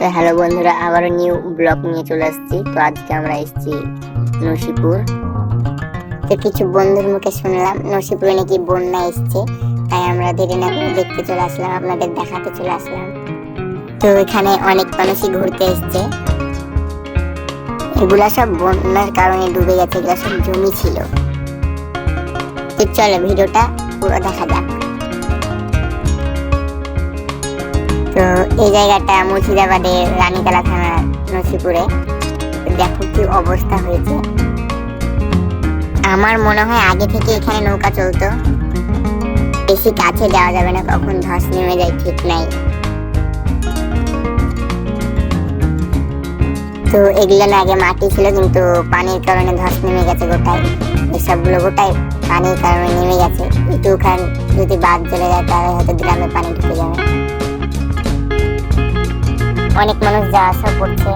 তো হ্যালো বন্ধুরা, আবারও নিউ ব্লগ নিয়ে চলে আসছি। তো আজকে আমরা এসেছি নসিপুর। তো কিছু বন্ধুর মুখে শুনলাম নসিপুরে নাকি বন্যা এসছে, তাই আমরা দেরি না করে দেখতে চলে আসলাম, আপনাদের দেখাতে চলে আসলাম। তো এখানে অনেক মানুষই ঘুরতে এসছে। এগুলা সব বন্যার কারণে ডুবে গেছে, এগুলা সব জমি ছিল। তো চলো ভিডিওটা পুরো দেখা যাক। তো এই জায়গাটা মুর্শিদাবাদের রানীতলা থানার নসিপুরে। দেখো কি অবস্থা হয়েছে। আমার মনে হয় আগে থেকে এখানে নৌকা চলতো, বেশি কাছে যাওয়া যাবে না, কখন ধস নেমে যায় ঠিক নাই। তো এগুলো না আগে মাটি ছিল, কিন্তু পানির কারণে ধস নেমে গেছে গোটাই। এসবগুলো গোটাই পানির কারণে নেমে গেছে। একটুখান যদি বাদ চলে যায় তাহলে হয়তো গ্রামে পানি ঢুকে যাবে। অনেক মানুষ যাওয়া আসা করছে।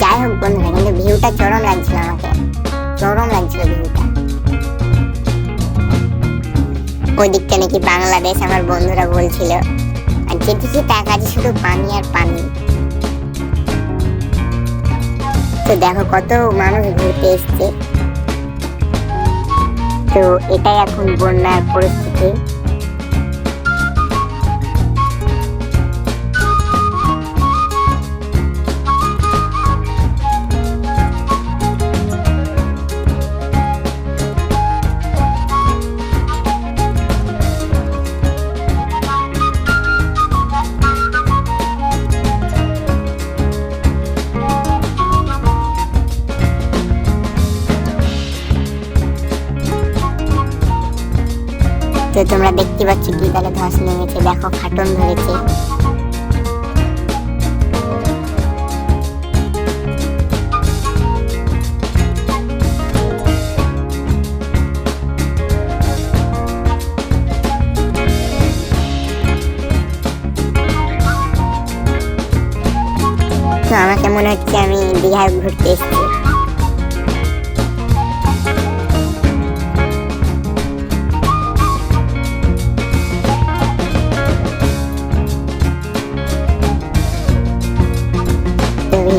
যাই হোক বন্ধুরা, কিন্তু ভিউটা চরম লাগছিল, আমাকে চরম লাগছিল ভিউটা। ওই দিকটা নাকি বাংলাদেশ আমার বন্ধুরা বলছিল, আর যেদিকে তাকাচ্ছি শুধু পানি আর পানি। তো দেখো কত মানুষ ঘুরতে এসছে। তো এটাই এখন বন্যার পরিস্থিতি। তো তোমরা দেখতে পাচ্ছ কি তাহলে ধস নেমেছে, দেখো ফাটন ধরেছে। তো আমাকে মনে হচ্ছে আমি দীঘায় ঘুরতে এসেছি।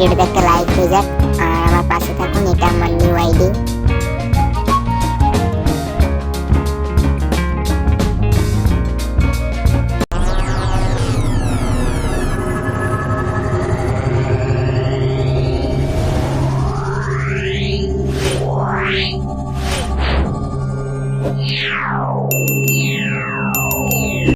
ভিডিওটা